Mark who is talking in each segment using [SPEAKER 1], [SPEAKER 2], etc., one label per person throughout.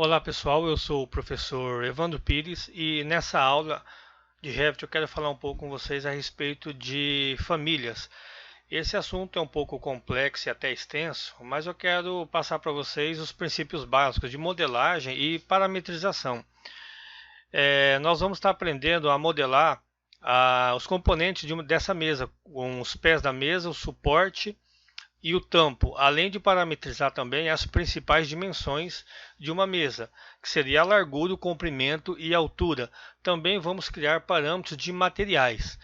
[SPEAKER 1] Olá pessoal, eu sou o professor Evandro Pires e nessa aula de Revit eu quero falar um pouco com vocês a respeito de famílias. Esse assunto é um pouco complexo e até extenso, mas eu quero passar para vocês os princípios básicos de modelagem e parametrização. Nós vamos estar aprendendo a modelar os componentes dessa mesa, com os pés da mesa, o suporte e o tampo, além de parametrizar também as principais dimensões de uma mesa, que seria a largura, o comprimento e a altura. Também vamos criar parâmetros de materiais.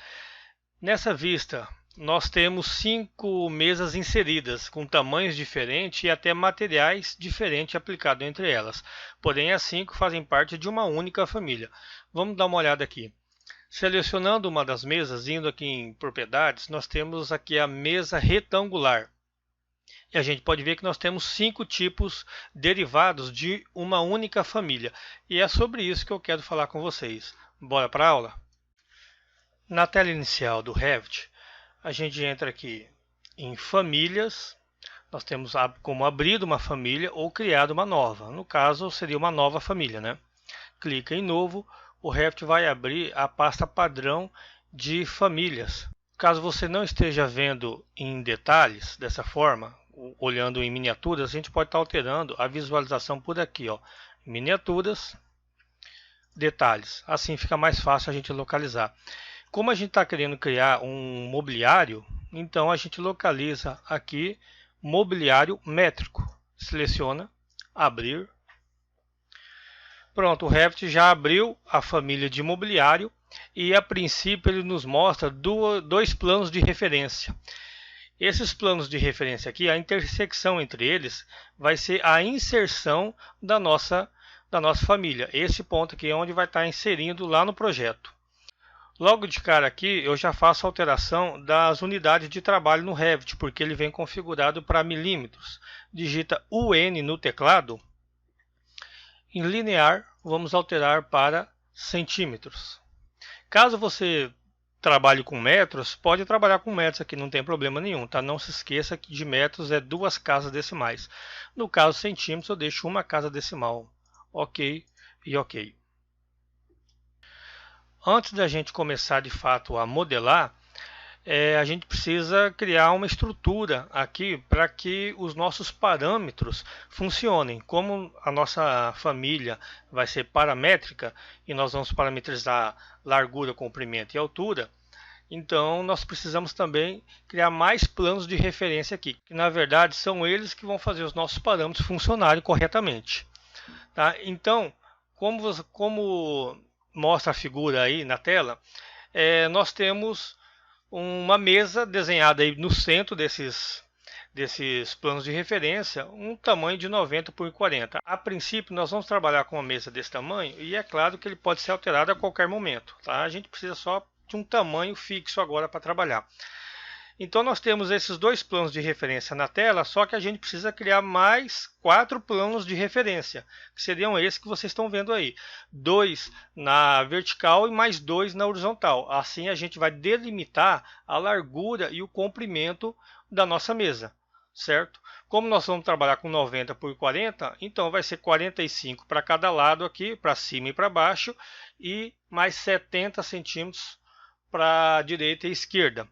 [SPEAKER 1] Nessa vista, nós temos 5 mesas inseridas, com tamanhos diferentes e até materiais diferentes aplicados entre elas. Porém, as 5 fazem parte de uma única família. Vamos dar uma olhada aqui. Selecionando uma das mesas, indo aqui em propriedades, nós temos aqui a mesa retangular. E a gente pode ver que nós temos 5 tipos derivados de uma única família. E é sobre isso que eu quero falar com vocês. Bora para a aula? Na tela inicial do Revit, a gente entra aqui em famílias. Nós temos como abrir uma família ou criar uma nova. No caso, seria uma nova família, né? Clica em novo, o Revit vai abrir a pasta padrão de famílias. Caso você não esteja vendo em detalhes dessa forma, olhando em miniaturas, a gente pode estar alterando a visualização por aqui, ó, miniaturas, detalhes. Assim fica mais fácil a gente localizar. Como a gente está querendo criar um mobiliário, então a gente localiza aqui mobiliário métrico. Seleciona, abrir. Pronto, o Revit já abriu a família de mobiliário e a princípio ele nos mostra dois planos de referência. Esses planos de referência aqui, a intersecção entre eles vai ser a inserção da nossa família. Esse ponto aqui é onde vai estar inserindo lá no projeto. Logo de cara aqui eu já faço a alteração das unidades de trabalho no Revit, porque ele vem configurado para milímetros. Digita UN no teclado. Em linear vamos alterar para centímetros. Caso você trabalhe com metros, pode trabalhar com metros aqui, não tem problema nenhum, tá? Não se esqueça que de metros é 2 casas decimais. No caso centímetros eu deixo uma casa decimal. Ok e ok. Antes da gente começar de fato a modelar, a gente precisa criar uma estrutura aqui para que os nossos parâmetros funcionem. Como a nossa família vai ser paramétrica e nós vamos parametrizar largura, comprimento e altura, então nós precisamos também criar mais planos de referência aqui, que na verdade são eles que vão fazer os nossos parâmetros funcionarem corretamente. Tá? Então, como mostra a figura aí na tela, nós temos uma mesa desenhada aí no centro desses planos de referência, um tamanho de 90 por 40. A princípio nós vamos trabalhar com uma mesa desse tamanho e é claro que ele pode ser alterado a qualquer momento. Tá? A gente precisa só de um tamanho fixo agora para trabalhar. Então nós temos esses 2 planos de referência na tela, só que a gente precisa criar mais 4 planos de referência, que seriam esses que vocês estão vendo aí. 2 na vertical e mais 2 na horizontal. Assim a gente vai delimitar a largura e o comprimento da nossa mesa, certo? Como nós vamos trabalhar com 90 por 40, então vai ser 45 para cada lado aqui, para cima e para baixo, e mais 70 centímetros para a direita e esquerda.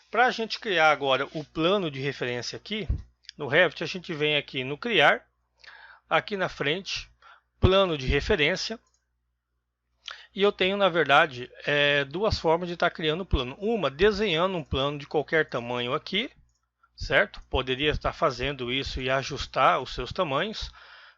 [SPEAKER 1] Para a gente criar agora o plano de referência aqui, no Revit, a gente vem aqui no Criar, aqui na frente, Plano de Referência. E eu tenho, na verdade, 2 formas de estar criando o plano. Uma, desenhando um plano de qualquer tamanho aqui, certo? Poderia estar fazendo isso e ajustar os seus tamanhos.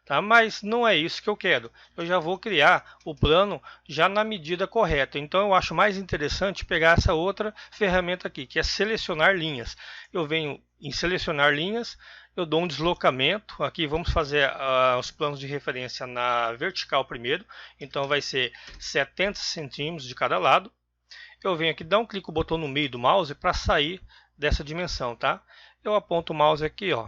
[SPEAKER 1] Tá? Mas não é isso que eu quero. Eu já vou criar o plano já na medida correta. Então eu acho mais interessante pegar essa outra ferramenta aqui, que é selecionar linhas. Eu venho em selecionar linhas, eu dou um deslocamento. Aqui vamos fazer os planos de referência na vertical primeiro. Então vai ser 70 centímetros de cada lado. Eu venho aqui, dar um clique no botão no meio do mouse para sair dessa dimensão. Tá? Eu aponto o mouse aqui, ó,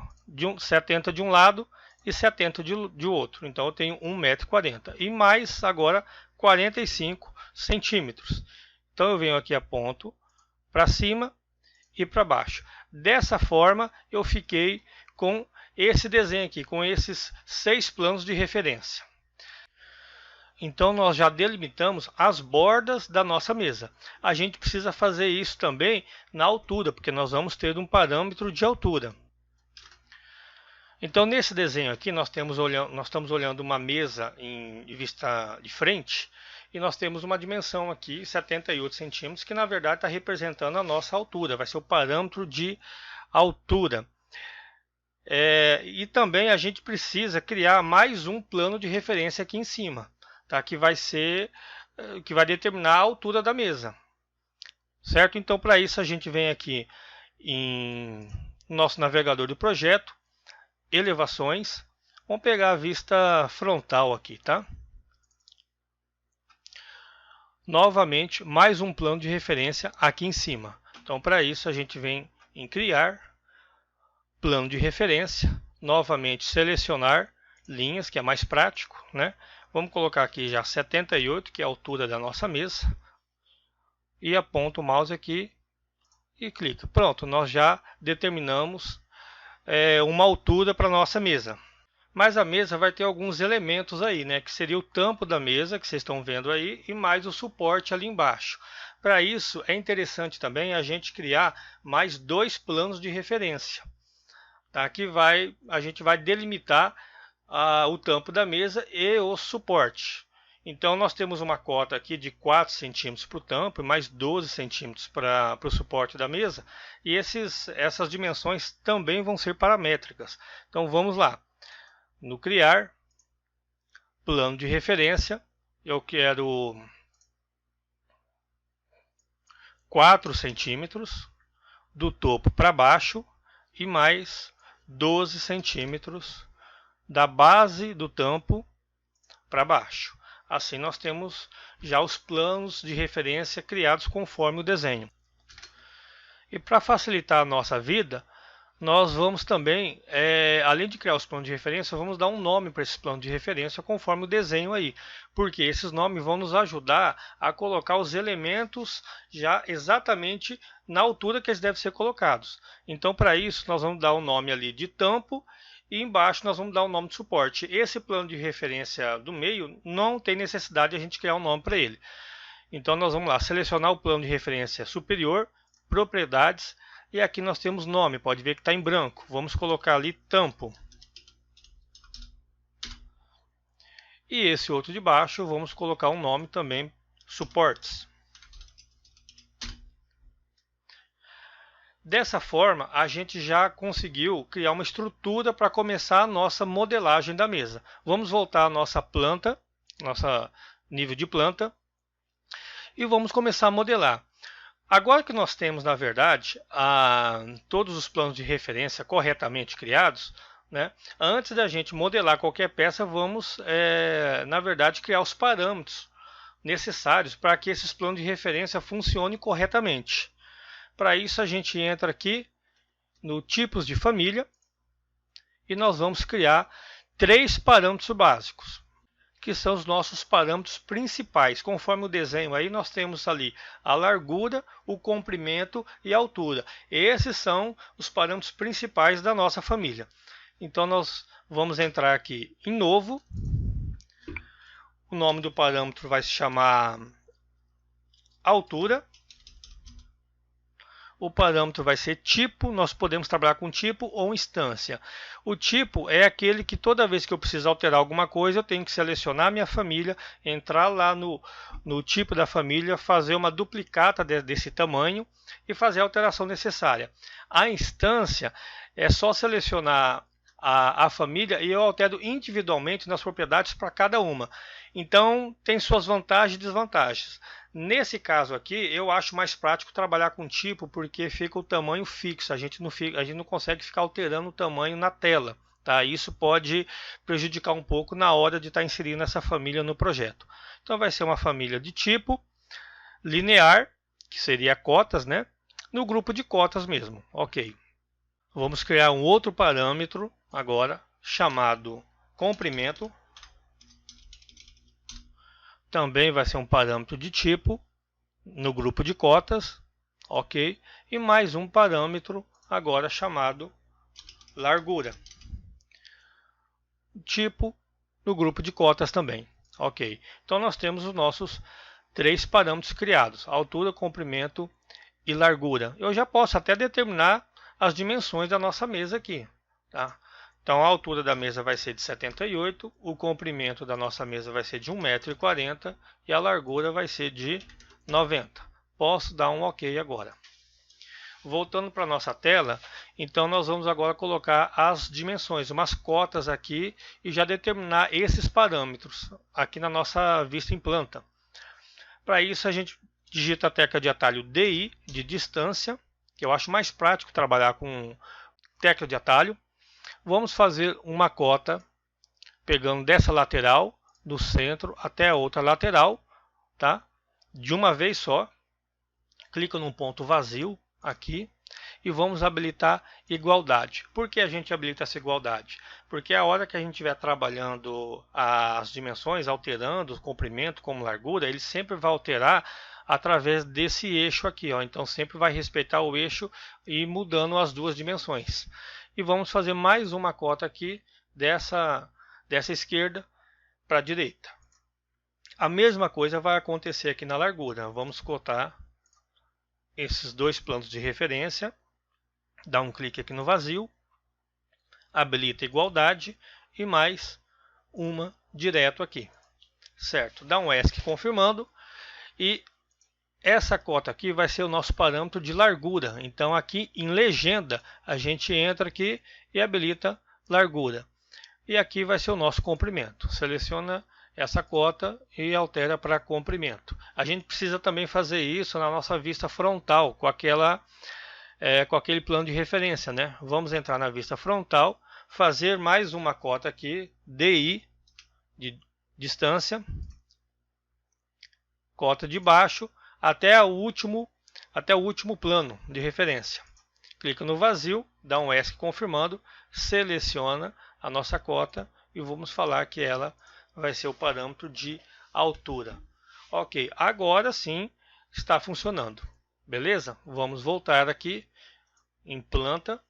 [SPEAKER 1] 70 de um lado e 70 de outro. Então eu tenho 1,40 m e mais agora 45 centímetros. Então eu venho aqui, aponto para cima e para baixo. Dessa forma eu fiquei com esse desenho aqui, com esses 6 planos de referência. Então nós já delimitamos as bordas da nossa mesa. A gente precisa fazer isso também na altura, porque nós vamos ter um parâmetro de altura. Então nesse desenho aqui nós estamos olhando uma mesa em vista de frente e nós temos uma dimensão aqui, 78 centímetros, que na verdade está representando a nossa altura, vai ser o parâmetro de altura. E também a gente precisa criar mais um plano de referência aqui em cima, tá? Que vai determinar a altura da mesa, certo? Então para isso a gente vem aqui em nosso navegador do projeto, elevações, vamos pegar a vista frontal aqui, tá? Novamente, mais um plano de referência aqui em cima. Então, para isso, a gente vem em criar, plano de referência, novamente selecionar linhas, que é mais prático, né? Vamos colocar aqui já 78, que é a altura da nossa mesa, e aponta o mouse aqui e clica. Pronto, nós já determinamos uma altura para nossa mesa. Mas a mesa vai ter alguns elementos aí, né? Que seria o tampo da mesa, que vocês estão vendo aí, e mais o suporte ali embaixo. Para isso, é interessante também a gente criar mais 2 planos de referência, tá? Que a gente vai delimitar o tampo da mesa e o suporte. Então nós temos uma cota aqui de 4 centímetros para o tampo e mais 12 centímetros para o suporte da mesa. E essas dimensões também vão ser paramétricas. Então vamos lá. No criar, plano de referência, eu quero 4 centímetros do topo para baixo e mais 12 centímetros da base do tampo para baixo. Assim nós temos já os planos de referência criados conforme o desenho. E para facilitar a nossa vida, nós vamos também, além de criar os planos de referência, vamos dar um nome para esses planos de referência conforme o desenho aí. Porque esses nomes vão nos ajudar a colocar os elementos já exatamente na altura que eles devem ser colocados. Então para isso nós vamos dar o nome ali de tampo e embaixo nós vamos dar o nome de suporte. Esse plano de referência do meio não tem necessidade de a gente criar um nome para ele. Então nós vamos lá, selecionar o plano de referência superior, propriedades, e aqui nós temos nome, pode ver que está em branco. Vamos colocar ali tampo. E esse outro de baixo, vamos colocar um nome também, suportes. Dessa forma, a gente já conseguiu criar uma estrutura para começar a nossa modelagem da mesa. Vamos voltar à nossa planta, nosso nível de planta, e vamos começar a modelar. Agora que nós temos, na verdade, todos os planos de referência corretamente criados, né, antes da gente modelar qualquer peça, vamos, na verdade, criar os parâmetros necessários para que esses planos de referência funcionem corretamente. Para isso, a gente entra aqui no tipos de família e nós vamos criar 3 parâmetros básicos, que são os nossos parâmetros principais. Conforme o desenho aí, nós temos ali a largura, o comprimento e a altura. Esses são os parâmetros principais da nossa família. Então nós vamos entrar aqui em novo. O nome do parâmetro vai se chamar altura. O parâmetro vai ser tipo, nós podemos trabalhar com tipo ou instância. O tipo é aquele que toda vez que eu preciso alterar alguma coisa, eu tenho que selecionar a minha família, entrar lá no tipo da família, fazer uma duplicata desse tamanho e fazer a alteração necessária. A instância é só selecionar a família e eu altero individualmente nas propriedades para cada uma. Então tem suas vantagens e desvantagens. Nesse caso aqui, eu acho mais prático trabalhar com tipo, porque fica o tamanho fixo. A gente não consegue ficar alterando o tamanho na tela, tá? Isso pode prejudicar um pouco na hora de estar inserindo essa família no projeto. Então vai ser uma família de tipo linear, que seria cotas, né? No grupo de cotas mesmo, ok. Vamos criar um outro parâmetro agora, chamado comprimento. Também vai ser um parâmetro de tipo no grupo de cotas, ok? E mais um parâmetro agora chamado largura. tipo no grupo de cotas também. Ok, então nós temos os nossos 3 parâmetros criados: altura, comprimento e largura. Eu já posso até determinar as dimensões da nossa mesa aqui, tá? Então a altura da mesa vai ser de 78, o comprimento da nossa mesa vai ser de 1,40 m e a largura vai ser de 90. Posso dar um OK agora. Voltando para a nossa tela, então nós vamos agora colocar as dimensões, umas cotas aqui e já determinar esses parâmetros aqui na nossa vista em planta. Para isso a gente digita a tecla de atalho DI, de distância, que eu acho mais prático trabalhar com tecla de atalho. Vamos fazer uma cota pegando dessa lateral, do centro até a outra lateral, tá? De uma vez só. Clica num ponto vazio aqui e vamos habilitar igualdade. Por que a gente habilita essa igualdade? Porque a hora que a gente estiver trabalhando as dimensões, alterando o comprimento como largura, ele sempre vai alterar através desse eixo aqui, ó. Então sempre vai respeitar o eixo e mudando as duas dimensões. E vamos fazer mais uma cota aqui dessa esquerda para a direita. A mesma coisa vai acontecer aqui na largura. Vamos cotar esses dois planos de referência, dá um clique aqui no vazio, habilita igualdade e mais uma direto aqui, certo? Dá um ESC confirmando e essa cota aqui vai ser o nosso parâmetro de largura. Então aqui em legenda a gente entra aqui e habilita largura. E aqui vai ser o nosso comprimento. Seleciona essa cota e altera para comprimento. A gente precisa também fazer isso na nossa vista frontal, com aquele plano de referência, né? Vamos entrar na vista frontal, fazer mais uma cota aqui, DI, de distância, cota de baixo, até o último plano de referência. Clica no vazio, dá um ESC confirmando, seleciona a nossa cota e vamos falar que ela vai ser o parâmetro de altura. Ok, agora sim está funcionando. Beleza? Vamos voltar aqui em planta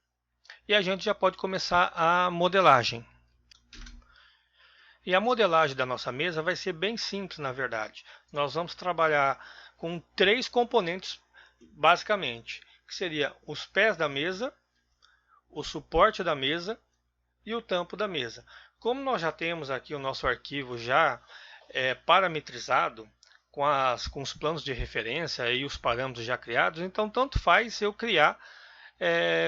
[SPEAKER 1] e a gente já pode começar a modelagem. E a modelagem da nossa mesa vai ser bem simples, na verdade. Nós vamos trabalhar com 3 componentes, basicamente, que seria os pés da mesa, o suporte da mesa e o tampo da mesa. Como nós já temos aqui o nosso arquivo já parametrizado, com os planos de referência e os parâmetros já criados, então tanto faz eu criar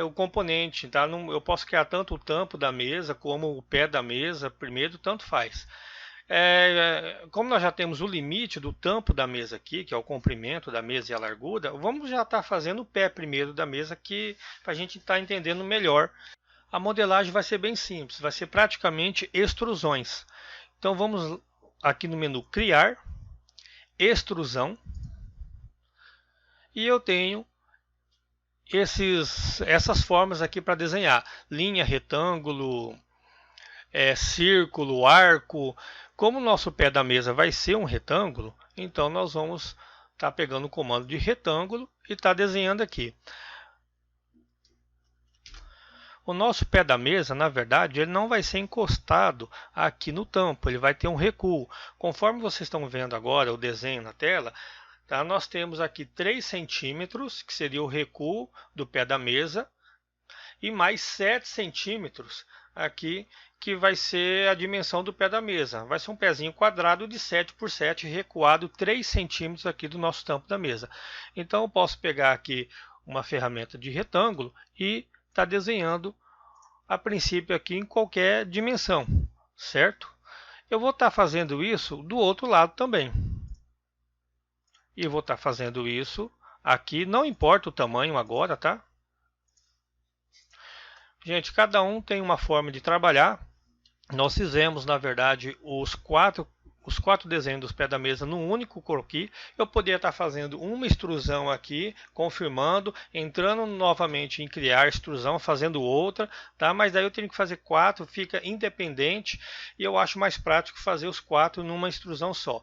[SPEAKER 1] o componente, tá? Eu posso criar tanto o tampo da mesa como o pé da mesa primeiro, tanto faz. Como nós já temos o limite do tampo da mesa aqui, que é o comprimento da mesa e a largura, vamos já estar fazendo o pé primeiro da mesa aqui, para a gente estar entendendo melhor. A modelagem vai ser bem simples, vai ser praticamente extrusões. Então vamos aqui no menu criar, extrusão, e eu tenho essas formas aqui para desenhar: linha, retângulo, círculo, arco. Como o nosso pé da mesa vai ser um retângulo, então nós vamos estar pegando o comando de retângulo e estar desenhando aqui. O nosso pé da mesa, na verdade, ele não vai ser encostado aqui no tampo, ele vai ter um recuo. Conforme vocês estão vendo agora o desenho na tela, tá? Nós temos aqui 3 centímetros, que seria o recuo do pé da mesa, e mais 7 centímetros aqui, que vai ser a dimensão do pé da mesa. Vai ser um pezinho quadrado de 7 por 7, recuado 3 centímetros aqui do nosso tampo da mesa. Então eu posso pegar aqui uma ferramenta de retângulo e está desenhando a princípio aqui em qualquer dimensão, certo? Eu vou estar fazendo isso do outro lado também. E vou estar fazendo isso aqui, não importa o tamanho agora, tá? Gente, cada um tem uma forma de trabalhar. Nós fizemos, na verdade, os quatro desenhos dos pés da mesa num único croquis. Eu poderia estar fazendo uma extrusão aqui, confirmando, entrando novamente em criar extrusão, fazendo outra, tá? Mas daí eu tenho que fazer 4, fica independente e eu acho mais prático fazer os 4 numa extrusão só.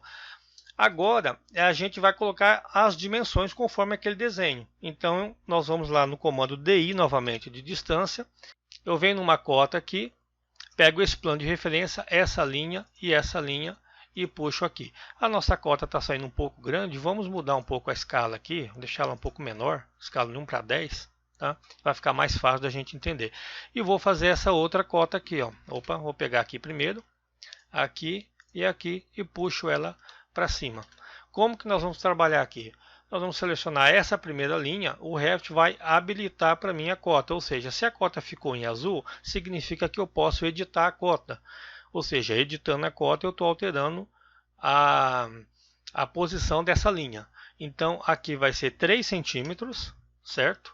[SPEAKER 1] Agora a gente vai colocar as dimensões conforme aquele desenho. Então nós vamos lá no comando DI novamente de distância. Eu venho numa cota aqui, Pego esse plano de referência, essa linha e puxo aqui. A nossa cota está saindo um pouco grande, vamos mudar um pouco a escala aqui, deixar ela um pouco menor, escala de 1 para 10, tá? Vai ficar mais fácil da gente entender. E vou fazer essa outra cota aqui, ó. Opa, vou pegar aqui primeiro, aqui e puxo ela para cima. Como que nós vamos trabalhar aqui? Nós vamos selecionar essa primeira linha, o Revit vai habilitar para mim a cota, ou seja, se a cota ficou em azul, significa que eu posso editar a cota. Ou seja, editando a cota eu estou alterando a posição dessa linha. Então aqui vai ser 3 centímetros, certo?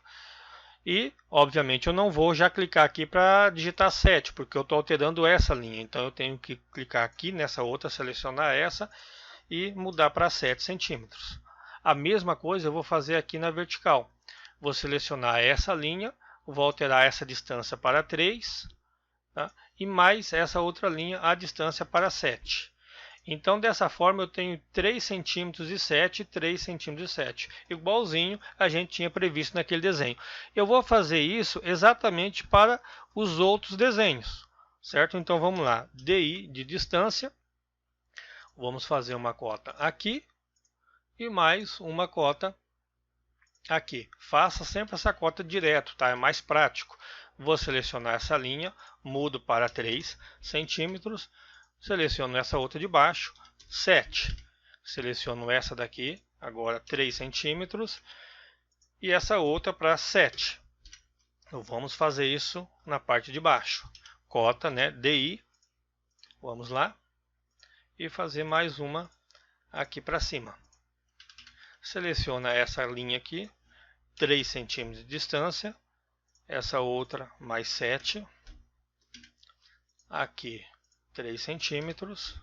[SPEAKER 1] E, obviamente, eu não vou já clicar aqui para digitar 7, porque eu estou alterando essa linha. Então eu tenho que clicar aqui nessa outra, selecionar essa e mudar para 7 centímetros. A mesma coisa eu vou fazer aqui na vertical. Vou selecionar essa linha, vou alterar essa distância para 3, tá? E mais essa outra linha, a distância para 7. Então dessa forma eu tenho 3 centímetros e 7, 3 centímetros e 7. Igualzinho a gente tinha previsto naquele desenho. Eu vou fazer isso exatamente para os outros desenhos, certo? Então vamos lá, DI de distância. Vamos fazer uma cota aqui e mais uma cota aqui. Faça sempre essa cota direto, tá? É mais prático. Vou selecionar essa linha, mudo para 3 centímetros, seleciono essa outra de baixo, 7. Seleciono essa daqui, agora 3 centímetros, e essa outra para 7. Então, vamos fazer isso na parte de baixo. Cota, né? DI. Vamos lá. E fazer mais uma aqui para cima. Seleciona essa linha aqui, 3 centímetros de distância, essa outra mais 7, aqui 3 centímetros,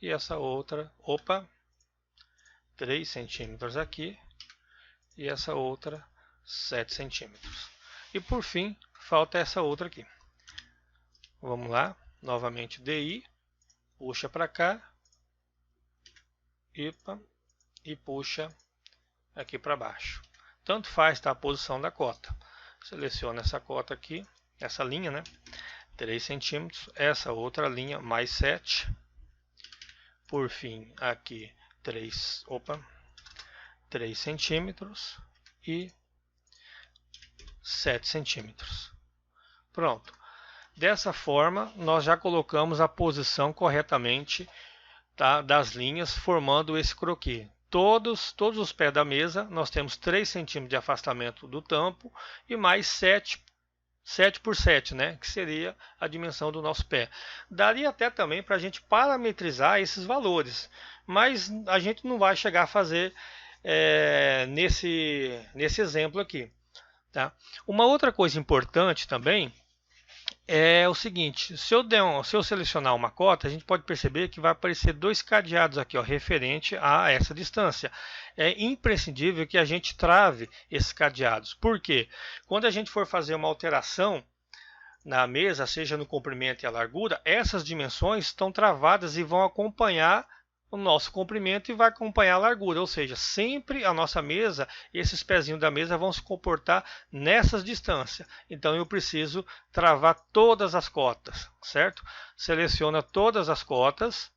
[SPEAKER 1] e essa outra, 3 centímetros aqui, e essa outra 7 centímetros. E por fim, falta essa outra aqui. Vamos lá, novamente DI, puxa para cá, e puxa aqui para baixo. Tanto faz, tá, a posição da cota. Seleciona essa cota aqui, essa linha, né? 3 centímetros, essa outra linha mais 7. Por fim, aqui 3 centímetros e 7 centímetros. Pronto. Dessa forma, nós já colocamos a posição corretamente, tá, das linhas, formando esse croquis. Todos os pés da mesa, nós temos 3 centímetros de afastamento do tampo e mais 7 por 7, né, que seria a dimensão do nosso pé. Daria até também para a gente parametrizar esses valores, mas a gente não vai chegar a fazer nesse exemplo aqui. Tá? Uma outra coisa importante também é o seguinte, se eu selecionar uma cota, a gente pode perceber que vai aparecer 2 cadeados aqui, ó, referente a essa distância. É imprescindível que a gente trave esses cadeados. Por quê? Quando a gente for fazer uma alteração na mesa, seja no comprimento e a largura, essas dimensões estão travadas e vão acompanhar o nosso comprimento e vai acompanhar a largura, ou seja, sempre a nossa mesa, esses pezinhos da mesa vão se comportar nessas distâncias. Então eu preciso travar todas as cotas, certo? Seleciona todas as cotas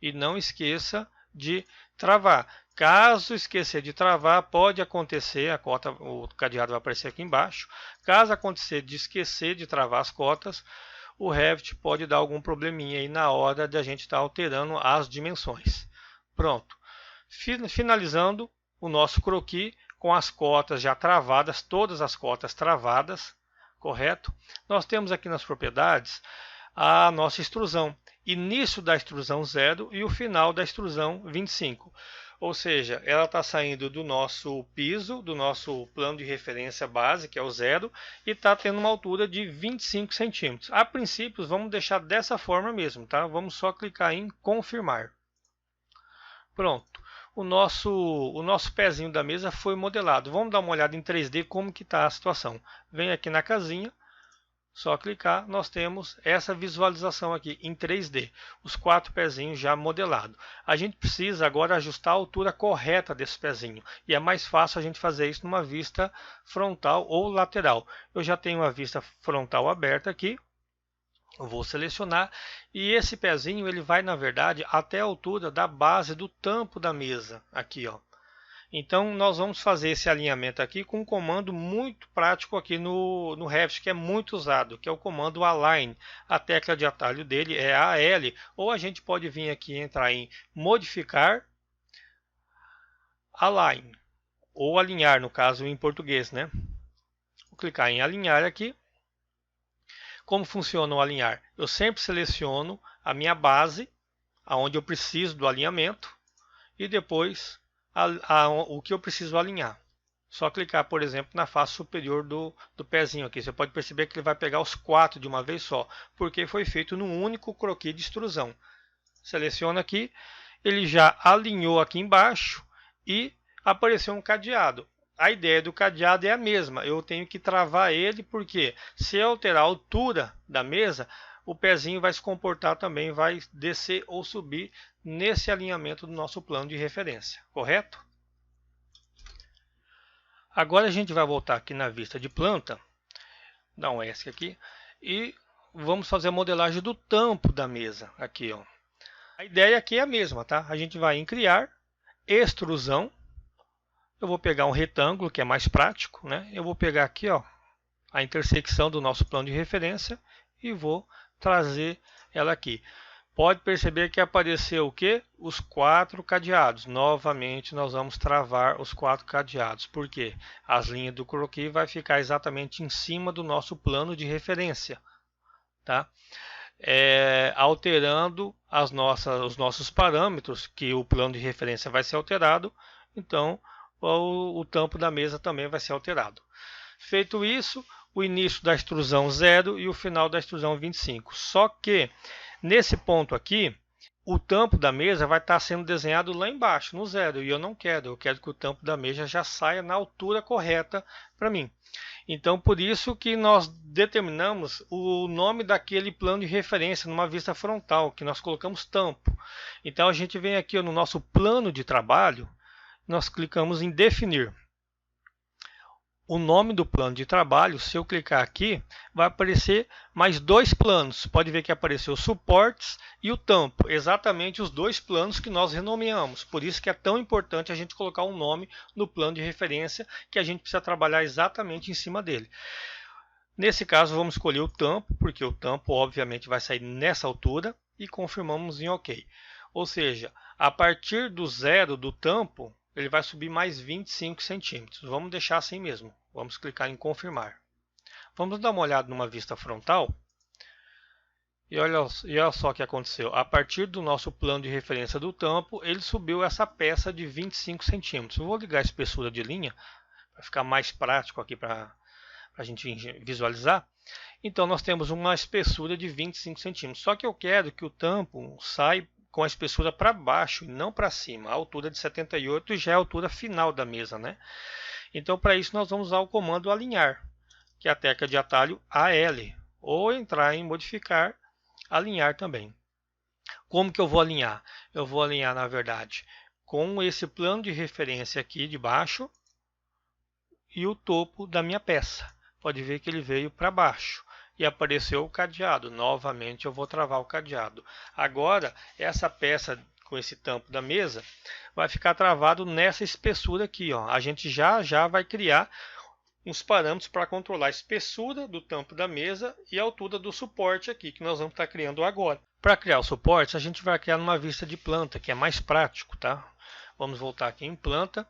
[SPEAKER 1] e não esqueça de travar. Caso esquecer de travar, pode acontecer, o cadeado vai aparecer aqui embaixo. Caso acontecer de esquecer de travar as cotas, o Revit pode dar algum probleminha aí na hora de a gente estar alterando as dimensões. Pronto. Finalizando o nosso croquis com as cotas já travadas, todas as cotas travadas, correto? Nós temos aqui nas propriedades a nossa extrusão. Início da extrusão 0 e o final da extrusão 25. Ou seja, ela está saindo do nosso piso, do nosso plano de referência base, que é o 0, e está tendo uma altura de 25 centímetros. A princípio, vamos deixar dessa forma mesmo, tá? Vamos só clicar em confirmar. Pronto. O nosso pezinho da mesa foi modelado. Vamos dar uma olhada em 3D como que está a situação. Vem aqui na casinha. Só clicar, nós temos essa visualização aqui em 3D, os 4 pezinhos já modelados. A gente precisa agora ajustar a altura correta desse pezinho, e é mais fácil a gente fazer isso numa vista frontal ou lateral. Eu já tenho a vista frontal aberta aqui, Eu vou selecionar e esse pezinho ele vai, na verdade, até a altura da base do tampo da mesa, aqui, ó. Então, nós vamos fazer esse alinhamento aqui com um comando muito prático aqui no Revit, que é muito usado, que é o comando Align. A tecla de atalho dele é AL, ou a gente pode vir aqui e entrar em Modificar, Align, ou Alinhar, no caso em português, né? Vou clicar em Alinhar aqui. Como funciona o alinhar? Eu sempre seleciono a minha base, aonde eu preciso do alinhamento, e depois o que eu preciso alinhar. Só clicar, por exemplo, na face superior do pezinho aqui. Você pode perceber que ele vai pegar os 4 de uma vez só, porque foi feito num único croquis de extrusão. Seleciona aqui, ele já alinhou aqui embaixo e apareceu um cadeado. A ideia do cadeado é a mesma, eu tenho que travar ele, porque se eu alterar a altura da mesa, o pezinho vai se comportar também, vai descer ou subir nesse alinhamento do nosso plano de referência, correto? Agora a gente vai voltar aqui na vista de planta, dar um ESC aqui, e vamos fazer a modelagem do tampo da mesa, aqui, ó. A ideia aqui é a mesma, tá? A gente vai em criar, extrusão. Eu vou pegar um retângulo, que é mais prático, né? Eu vou pegar aqui, ó, a intersecção do nosso plano de referência e vou trazer ela aqui. Pode perceber que apareceu o quê? Os 4 cadeados. Novamente, nós vamos travar os 4 cadeados. Por quê? As linhas do croquis vai ficar exatamente em cima do nosso plano de referência, tá? Alterando os nossos parâmetros, que o plano de referência vai ser alterado, então o tampo da mesa também vai ser alterado. Feito isso, o início da extrusão 0 e o final da extrusão 25. Só que nesse ponto aqui, o tampo da mesa vai estar sendo desenhado lá embaixo, no 0, e eu não quero. Eu quero que o tampo da mesa já saia na altura correta para mim. Então, por isso que nós determinamos o nome daquele plano de referência numa vista frontal, que nós colocamos tampo. Então, a gente vem aqui no nosso plano de trabalho, nós clicamos em definir. O nome do plano de trabalho, se eu clicar aqui, vai aparecer mais 2 planos. Pode ver que apareceu os suportes e o tampo, exatamente os 2 planos que nós renomeamos. Por isso que é tão importante a gente colocar um nome no plano de referência, que a gente precisa trabalhar exatamente em cima dele. Nesse caso, vamos escolher o tampo, porque o tampo obviamente vai sair nessa altura, e confirmamos em OK. Ou seja, a partir do 0 do tampo, ele vai subir mais 25 centímetros. Vamos deixar assim mesmo. Vamos clicar em confirmar. Vamos dar uma olhada numa vista frontal. E olha só o que aconteceu. A partir do nosso plano de referência do tampo, ele subiu essa peça de 25 centímetros. Eu vou ligar a espessura de linha, para ficar mais prático aqui para a gente visualizar. Então nós temos uma espessura de 25 centímetros. Só que eu quero que o tampo saia com a espessura para baixo e não para cima. A altura de 78 já é a altura final da mesa, né? Então, para isso, nós vamos usar o comando alinhar, que é a tecla de atalho AL, ou entrar em modificar, alinhar também. Como que eu vou alinhar? Eu vou alinhar, na verdade, com esse plano de referência aqui de baixo e o topo da minha peça. Pode ver que ele veio para baixo. E apareceu o cadeado. Novamente eu vou travar o cadeado. Agora, essa peça com esse tampo da mesa vai ficar travado nessa espessura aqui, ó. A gente já vai criar uns parâmetros para controlar a espessura do tampo da mesa e a altura do suporte aqui, que nós vamos estar criando agora. Para criar o suporte, a gente vai criar numa vista de planta, que é mais prático, tá? Vamos voltar aqui em planta.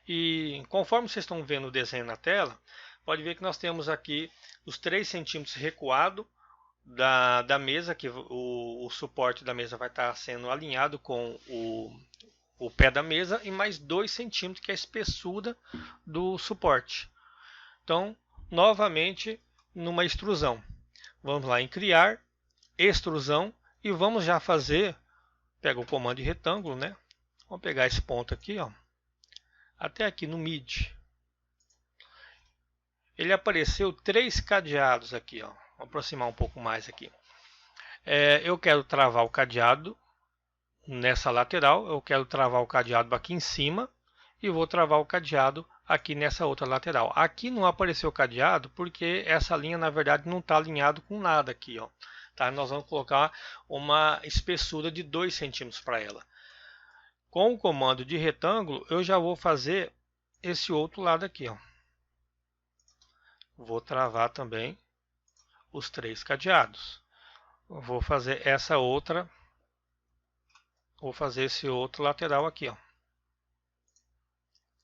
[SPEAKER 1] E conforme vocês estão vendo o desenho na tela, pode ver que nós temos aqui os 3 centímetros recuado da mesa, que o suporte da mesa vai estar sendo alinhado com o pé da mesa, e mais 2 centímetros, que é a espessura do suporte. Então, novamente, numa extrusão. Vamos lá em criar, extrusão, e vamos já fazer, pega o comando de retângulo, né? Vamos pegar esse ponto aqui, ó, até aqui no mid. Ele apareceu 3 cadeados aqui, ó. Vou aproximar um pouco mais aqui. Eu quero travar o cadeado nessa lateral, eu quero travar o cadeado aqui em cima e vou travar o cadeado aqui nessa outra lateral. Aqui não apareceu o cadeado porque essa linha, na verdade, não está alinhado com nada aqui, ó. Tá? Nós vamos colocar uma espessura de 2 centímetros para ela. Com o comando de retângulo, eu já vou fazer esse outro lado aqui. Ó. Vou travar também os 3 cadeados. Vou fazer essa outra, vou fazer esse outro lateral aqui. Ó.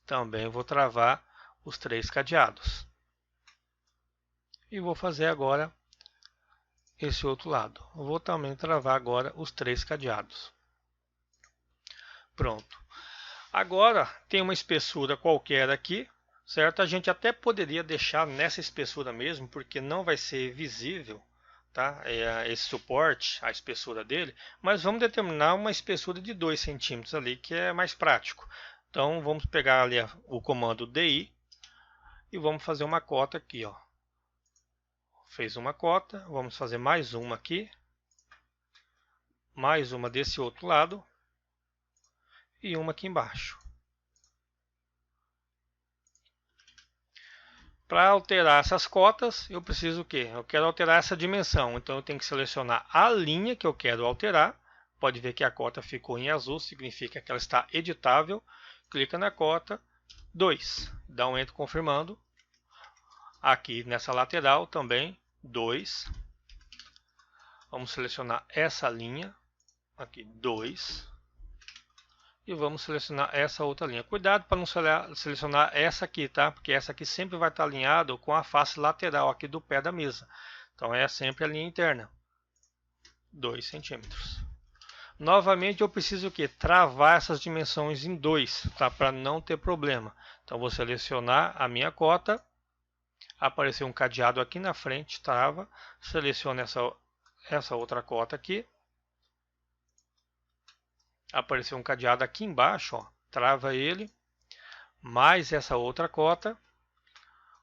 [SPEAKER 1] Também vou travar os 3 cadeados. E vou fazer agora esse outro lado. Eu vou também travar agora os 3 cadeados. Pronto. Agora tem uma espessura qualquer aqui, certo? A gente até poderia deixar nessa espessura mesmo, porque não vai ser visível, tá? Esse suporte, a espessura dele, mas vamos determinar uma espessura de 2 centímetros ali, que é mais prático. Então vamos pegar ali o comando DI e vamos fazer uma cota aqui, ó. Fez uma cota, vamos fazer mais uma aqui, mais uma desse outro lado e uma aqui embaixo. Para alterar essas cotas, eu preciso o quê? Eu quero alterar essa dimensão, então eu tenho que selecionar a linha que eu quero alterar. Pode ver que a cota ficou em azul, significa que ela está editável. Clica na cota 2, dá um Enter confirmando. Aqui nessa lateral também 2. Vamos selecionar essa linha, aqui 2. E vamos selecionar essa outra linha. Cuidado para não selecionar essa aqui, tá? Porque essa aqui sempre vai estar alinhado com a face lateral aqui do pé da mesa. Então é sempre a linha interna. 2 centímetros. Novamente eu preciso o quê? Travar essas dimensões em 2, tá? Para não ter problema. Então vou selecionar a minha cota. Apareceu um cadeado aqui na frente, trava. Seleciono essa outra cota aqui. Apareceu um cadeado aqui embaixo, ó, trava ele, mais essa outra cota,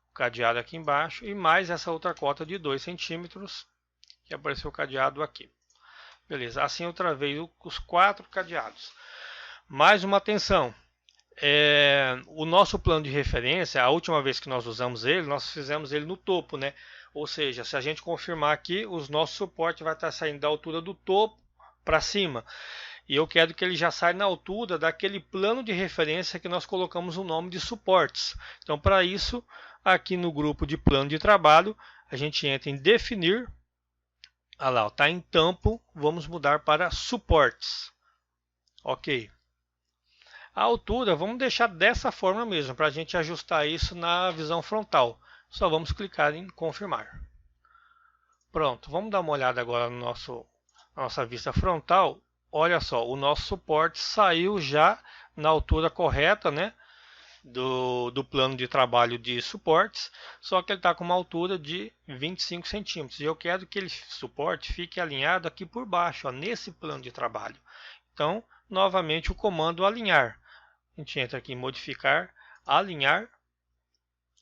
[SPEAKER 1] o cadeado aqui embaixo, e mais essa outra cota de 2 centímetros, que apareceu o cadeado aqui. Beleza, assim eu travei os 4 cadeados. Mais uma atenção, o nosso plano de referência, a última vez que nós usamos ele, nós fizemos ele no topo, né? Ou seja, se a gente confirmar aqui, o nosso suporte vai estar saindo da altura do topo para cima. E eu quero que ele já saia na altura daquele plano de referência que nós colocamos o nome de suportes. Então, para isso, aqui no grupo de plano de trabalho, a gente entra em definir. Olha lá, está em tampo, vamos mudar para suportes. Ok. A altura, vamos deixar dessa forma mesmo, para a gente ajustar isso na visão frontal. Só vamos clicar em confirmar. Pronto, vamos dar uma olhada agora no na nossa vista frontal. Olha só, o nosso suporte saiu já na altura correta, né, do plano de trabalho de suportes, só que ele está com uma altura de 25 centímetros. E eu quero que ele suporte fique alinhado aqui por baixo, ó, nesse plano de trabalho. Então, novamente o comando alinhar. A gente entra aqui em modificar, alinhar,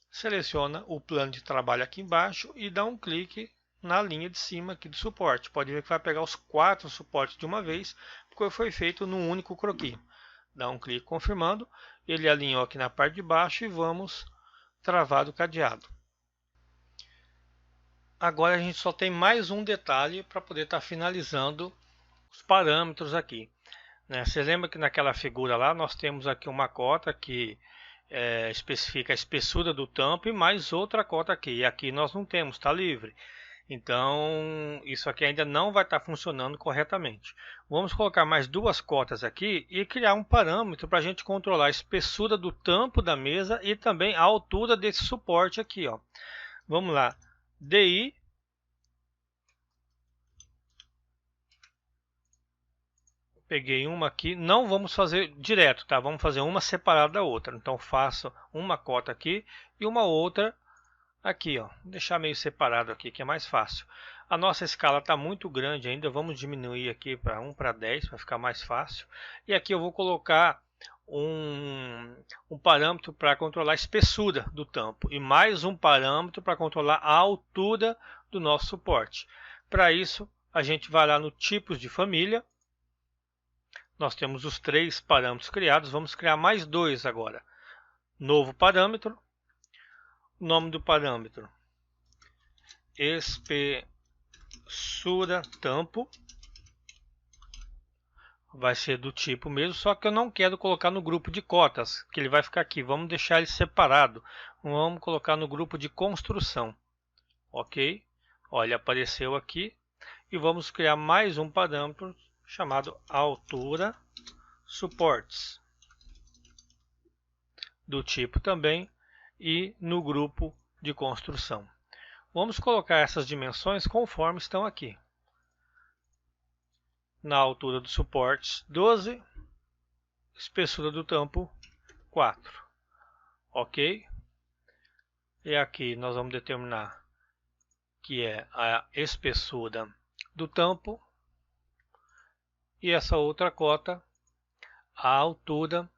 [SPEAKER 1] seleciona o plano de trabalho aqui embaixo e dá um clique na linha de cima aqui do suporte. Pode ver que vai pegar os 4 suportes de uma vez, porque foi feito num único croquis. Dá um clique confirmando, ele alinhou aqui na parte de baixo e vamos travar o cadeado. Agora a gente só tem mais um detalhe para poder estar finalizando os parâmetros aqui. Você lembra que naquela figura lá nós temos aqui uma cota que especifica a espessura do tampo e mais outra cota aqui. E aqui nós não temos, está livre. Então, isso aqui ainda não vai estar funcionando corretamente. Vamos colocar mais 2 cotas aqui e criar um parâmetro para a gente controlar a espessura do tampo da mesa e também a altura desse suporte aqui. Ó. Vamos lá, DI. Peguei uma aqui, não vamos fazer direto, tá? Vamos fazer uma separada da outra. Então, faço uma cota aqui e uma outra aqui, ó, vou deixar meio separado aqui que é mais fácil. A nossa escala está muito grande ainda, vamos diminuir aqui para 1 para 10 para ficar mais fácil. E aqui eu vou colocar um parâmetro para controlar a espessura do tampo e mais um parâmetro para controlar a altura do nosso suporte. Para isso, a gente vai lá no tipos de família. Nós temos os 3 parâmetros criados, vamos criar mais 2 agora. Novo parâmetro. Nome do parâmetro: espessura espessura tampo. Vai ser do tipo mesmo, só que eu não quero colocar no grupo de cotas, que ele vai ficar aqui. Vamos deixar ele separado. Vamos colocar no grupo de construção. Ok? Olha, apareceu aqui. E vamos criar mais um parâmetro chamado altura suportes. Do tipo também e no grupo de construção. Vamos colocar essas dimensões conforme estão aqui. Na altura do suporte 12, espessura do tampo 4. Ok? E aqui nós vamos determinar que é a espessura do tampo e essa outra cota a altura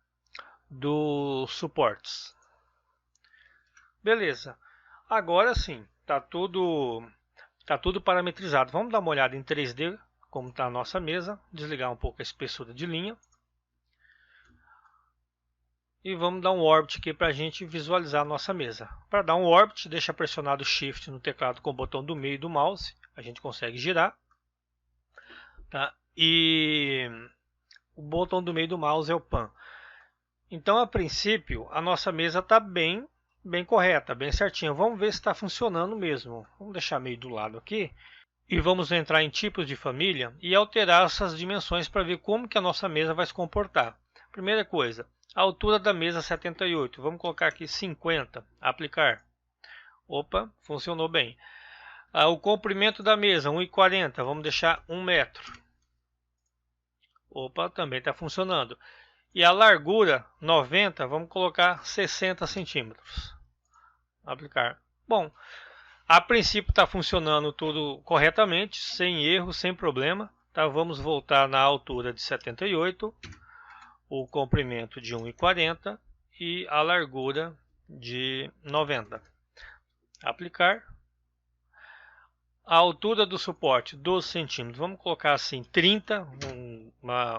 [SPEAKER 1] dos suportes. Beleza. Agora sim, tá tudo parametrizado. Vamos dar uma olhada em 3D como está a nossa mesa, desligar um pouco a espessura de linha. E vamos dar um Orbit aqui para a gente visualizar a nossa mesa. Para dar um Orbit, deixa pressionado Shift no teclado com o botão do meio do mouse. A gente consegue girar. Tá? E o botão do meio do mouse é o Pan. Então, a princípio, a nossa mesa está bem correta, bem certinha. Vamos ver se está funcionando mesmo. Vamos deixar meio do lado aqui. E vamos entrar em tipos de família e alterar essas dimensões para ver como que a nossa mesa vai se comportar. Primeira coisa, a altura da mesa 78. Vamos colocar aqui 50. Aplicar. Opa, funcionou bem. O comprimento da mesa 1,40. Vamos deixar 1 metro. Opa, também está funcionando. E a largura 90. Vamos colocar 60 centímetros. Aplicar. Bom, a princípio está funcionando tudo corretamente, sem erro, sem problema. Tá? Vamos voltar na altura de 78, o comprimento de 1,40 e a largura de 90. Aplicar. A altura do suporte 12 centímetros, vamos colocar assim 30,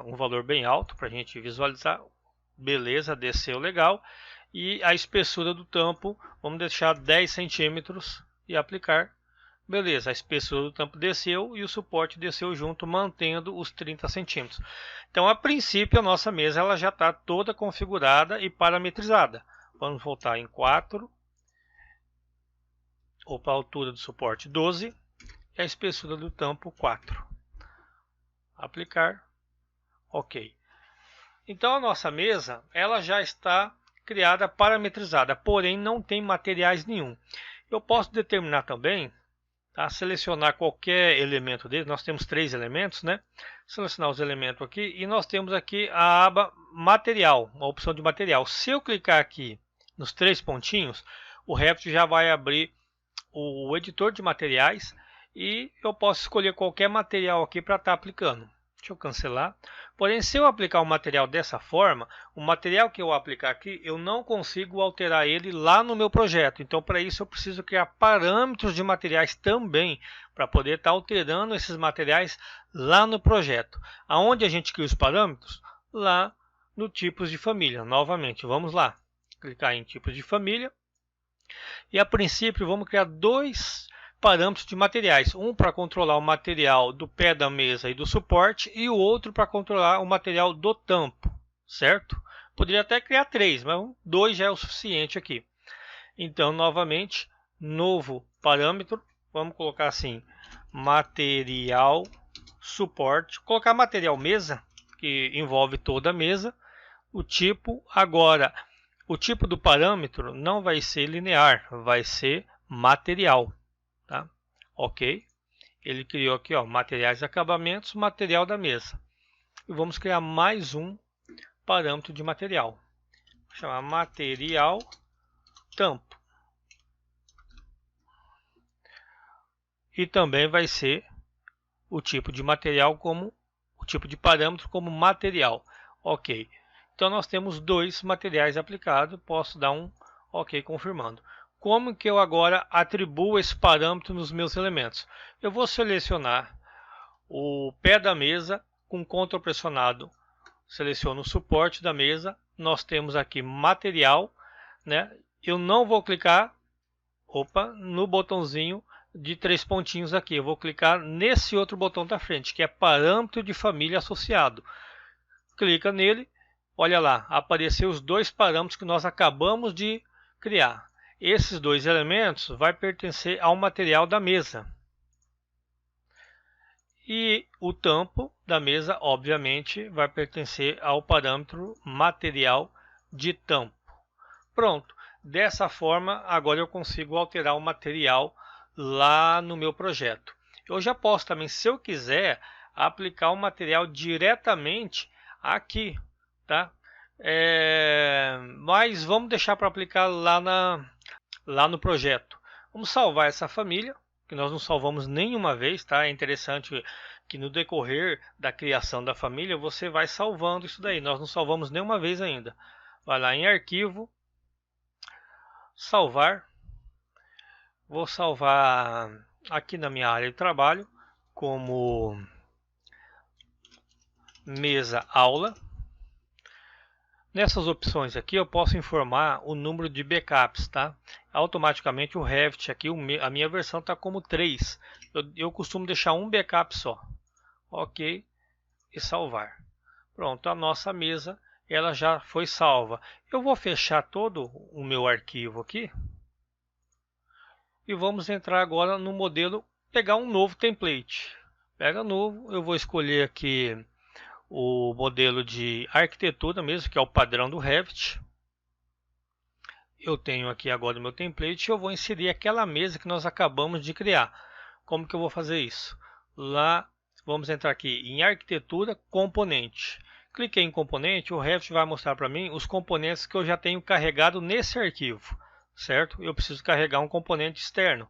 [SPEAKER 1] um valor bem alto para a gente visualizar. Beleza, desceu legal. E a espessura do tampo, vamos deixar 10 centímetros. E aplicar. Beleza, a espessura do tampo desceu e o suporte desceu junto, mantendo os 30 centímetros. Então, a princípio, a nossa mesa ela já está toda configurada e parametrizada. Vamos voltar em 4. Opa, a altura do suporte 12 e a espessura do tampo 4. Aplicar. Ok. Então, a nossa mesa ela já está criada parametrizada, porém não tem materiais nenhum. Eu posso determinar também, tá? Selecionar qualquer elemento dele. Nós temos 3 elementos, né? Selecionar os elementos aqui e nós temos aqui a aba material, a opção de material. Se eu clicar aqui nos 3 pontinhos, o Revit já vai abrir o editor de materiais e eu posso escolher qualquer material aqui para estar aplicando. Deixa eu cancelar. Porém, se eu aplicar o material dessa forma, o material que eu aplicar aqui, eu não consigo alterar ele lá no meu projeto. Então, para isso, eu preciso criar parâmetros de materiais também, para poder estar alterando esses materiais lá no projeto. Aonde a gente cria os parâmetros? Lá no tipos de família. Novamente, vamos lá. Clicar em tipos de família. E, a princípio, vamos criar 2 parâmetros de materiais, um para controlar o material do pé da mesa e do suporte e o outro para controlar o material do tampo, certo? Poderia até criar 3, mas 2 já é o suficiente aqui. Então, novamente, novo parâmetro, vamos colocar assim, material suporte, colocar material mesa, que envolve toda a mesa, o tipo, agora, o tipo do parâmetro não vai ser linear, vai ser material. Tá? Ok, ele criou aqui ó, materiais e acabamentos, material da mesa. E vamos criar mais um parâmetro de material. Vou chamar material tampo. E também vai ser o tipo de material como o tipo de parâmetro como material. Ok, então nós temos 2 materiais aplicados. Posso dar um ok confirmando. Como que eu agora atribuo esse parâmetro nos meus elementos? Eu vou selecionar o pé da mesa com Ctrl pressionado. Seleciono o suporte da mesa. Nós temos aqui material, né? Eu não vou clicar no botãozinho de 3 pontinhos aqui. Eu vou clicar nesse outro botão da frente, que é parâmetro de família associado. Clica nele, olha lá, apareceu os dois parâmetros que nós acabamos de criar. Esses dois elementos vai pertencer ao material da mesa. E o tampo da mesa, obviamente, vai pertencer ao parâmetro material de tampo. Pronto, dessa forma agora eu consigo alterar o material lá no meu projeto. Eu já posso também, se eu quiser, aplicar o material diretamente aqui, tá? Mas vamos deixar para aplicar lá no projeto. Vamos salvar essa família, que nós não salvamos nenhuma vez, tá? É interessante que no decorrer da criação da família você vai salvando isso daí. Nós não salvamos nenhuma vez ainda. Vai lá em arquivo, salvar. Vou salvar aqui na minha área de trabalho como mesa aula. Nessas opções aqui eu posso informar o número de backups, tá? Automaticamente o Revit aqui, a minha versão está como 3. Eu costumo deixar um backup só. Ok, e salvar. Pronto, a nossa mesa ela já foi salva. Eu vou fechar todo o meu arquivo aqui. E vamos entrar agora no modelo, pegar um novo template. Pega novo, eu vou escolher aqui o modelo de arquitetura mesmo, que é o padrão do Revit. Eu tenho aqui agora o meu template e eu vou inserir aquela mesa que nós acabamos de criar. Como que eu vou fazer isso? Lá, vamos entrar aqui em arquitetura, componente. Cliquei em componente, o Revit vai mostrar para mim os componentes que eu já tenho carregado nesse arquivo, certo? Eu preciso carregar um componente externo.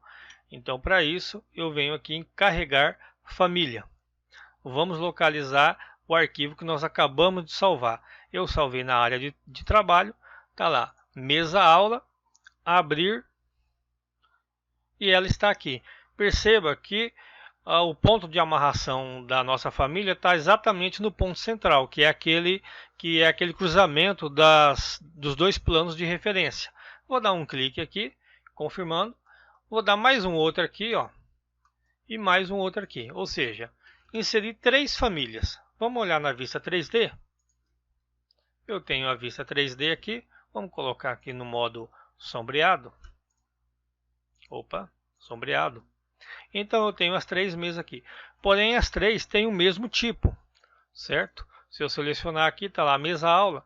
[SPEAKER 1] Então, para isso, eu venho aqui em carregar família. Vamos localizar o arquivo que nós acabamos de salvar. Eu salvei na área de trabalho, tá lá, mesa aula, abrir, e ela está aqui. Perceba que o ponto de amarração da nossa família está exatamente no ponto central, que é aquele cruzamento dos dois planos de referência. Vou dar um clique aqui, confirmando. Vou dar mais um outro aqui, ó, e mais um outro aqui. Ou seja, inserir 3 famílias. Vamos olhar na vista 3D. Eu tenho a vista 3D aqui. Vamos colocar aqui no modo sombreado. Opa, sombreado. Então eu tenho as 3 mesas aqui. Porém as 3 têm o mesmo tipo, certo? Se eu selecionar aqui, está lá a mesa aula.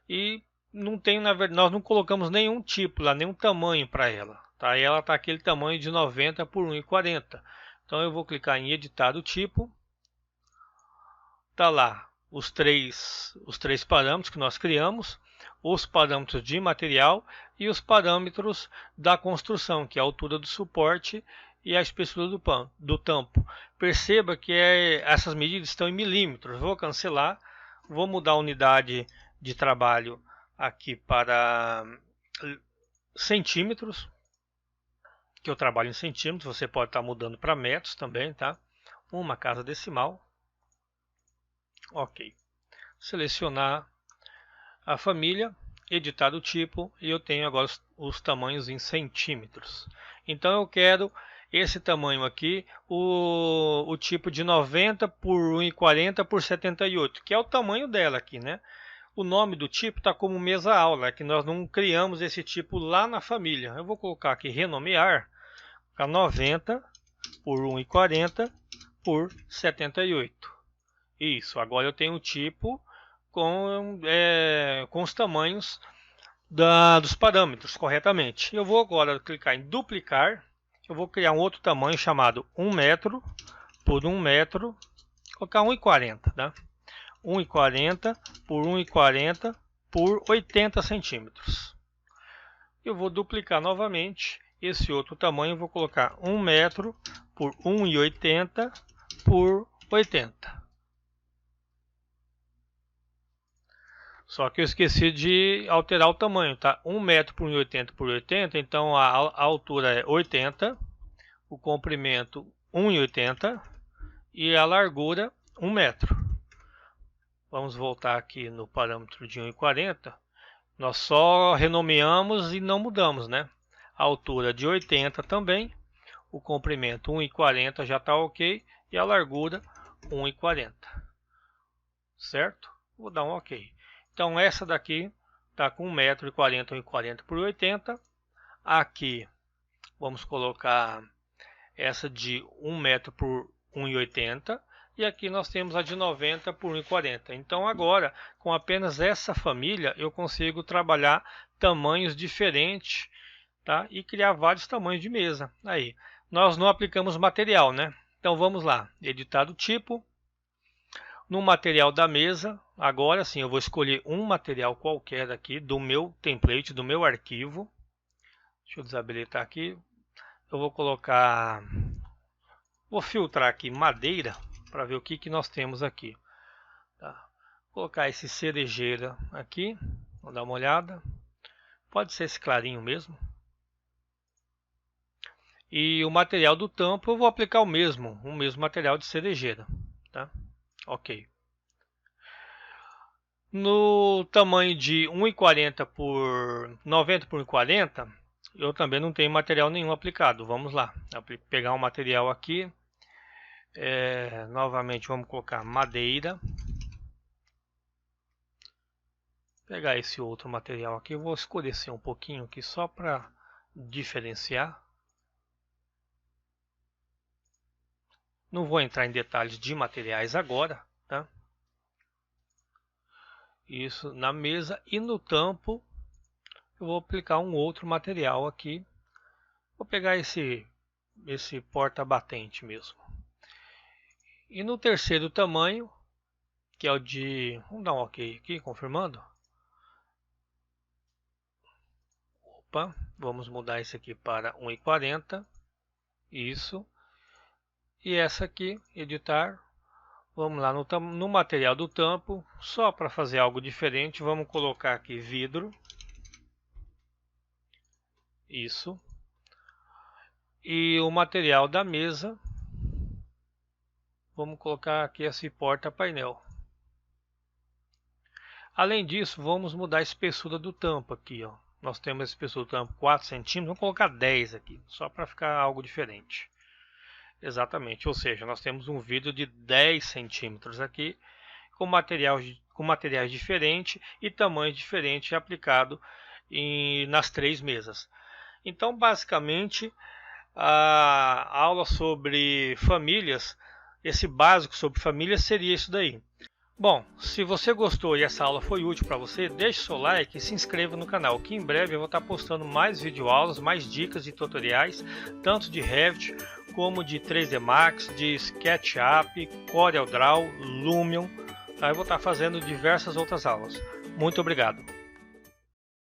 [SPEAKER 1] E não tem, na verdade, nós não colocamos nenhum tipo lá, nenhum tamanho para ela. Tá? E ela está aquele tamanho de 90 por 1,40. Então eu vou clicar em editar o tipo. Tá lá os três parâmetros que nós criamos, os parâmetros de material e os parâmetros da construção, que é a altura do suporte e a espessura do tampo. Perceba que essas medidas estão em milímetros. Vou cancelar, vou mudar a unidade de trabalho aqui para centímetros, que eu trabalho em centímetros. Você pode estar mudando para metros também, tá? Uma casa decimal. Ok, selecionar a família, editar o tipo e eu tenho agora os tamanhos em centímetros. Então eu quero esse tamanho aqui, o tipo de 90 por 1,40 por 78, que é o tamanho dela aqui, né? O nome do tipo está como mesa aula, que nós não criamos esse tipo lá na família. Eu vou colocar aqui renomear, para 90 por 1,40 por 78. Isso, agora eu tenho o tipo com os tamanhos dos parâmetros corretamente. Eu vou agora clicar em duplicar. Eu vou criar um outro tamanho chamado 1 metro por 1 metro. Vou colocar 1,40, tá? 1,40 por 1,40 por 80 centímetros. Eu vou duplicar novamente esse outro tamanho. Vou colocar 1 metro por 1,80 por 80. Só que eu esqueci de alterar o tamanho, tá? 1 metro por 1,80 por 80, então a altura é 80, o comprimento 1,80 e a largura 1 metro. Vamos voltar aqui no parâmetro de 1,40. Nós só renomeamos e não mudamos, né? A altura de 80 também, o comprimento 1,40 já está ok e a largura 1,40, certo? Vou dar um ok. Então essa daqui está com 1,40 m, 1,40 por 80. Aqui vamos colocar essa de 1 metro por 1,80 e aqui nós temos a de 90 por 1,40. Então agora, com apenas essa família, eu consigo trabalhar tamanhos diferentes, tá? E criar vários tamanhos de mesa. Aí, nós não aplicamos material, né? Então vamos lá, editar do tipo. No material da mesa, agora sim eu vou escolher um material qualquer aqui do meu template, do meu arquivo. Deixa eu desabilitar aqui. Eu vou colocar, vou filtrar aqui madeira para ver o que nós temos aqui. Tá? Vou colocar esse cerejeira aqui, vamos dar uma olhada. Pode ser esse clarinho mesmo. E o material do tampo eu vou aplicar o mesmo material de cerejeira, tá? Ok. No tamanho de 1,40 por 90 por 1,40, eu também não tenho material nenhum aplicado. Vamos lá, pegar um material aqui. Novamente vamos colocar madeira. Pegar esse outro material aqui, eu vou escurecer um pouquinho aqui só para diferenciar. Não vou entrar em detalhes de materiais agora, tá? Isso na mesa e no tampo eu vou aplicar um outro material aqui. Vou pegar esse porta-batente mesmo. E no terceiro tamanho, que é o de... Vamos dar um ok aqui, confirmando. Opa, vamos mudar esse aqui para 1,40. Isso. E essa aqui, editar. Vamos lá no material do tampo, só para fazer algo diferente, vamos colocar aqui vidro. Isso. E o material da mesa, vamos colocar aqui esse porta-painel. Além disso, vamos mudar a espessura do tampo aqui, ó. Nós temos a espessura do tampo 4 centímetros, vamos colocar 10 aqui, só para ficar algo diferente. Exatamente, ou seja, nós temos um vidro de 10 centímetros aqui, com materiais diferentes e tamanhos diferentes aplicado nas três mesas. Então, basicamente, a aula sobre famílias, esse básico sobre famílias seria isso daí. Bom, se você gostou e essa aula foi útil para você, deixe seu like e se inscreva no canal, que em breve eu vou estar postando mais videoaulas, mais dicas e tutoriais, tanto de Revit como de 3D Max, de SketchUp, CorelDRAW, Lumion. Eu vou estar fazendo diversas outras aulas. Muito obrigado!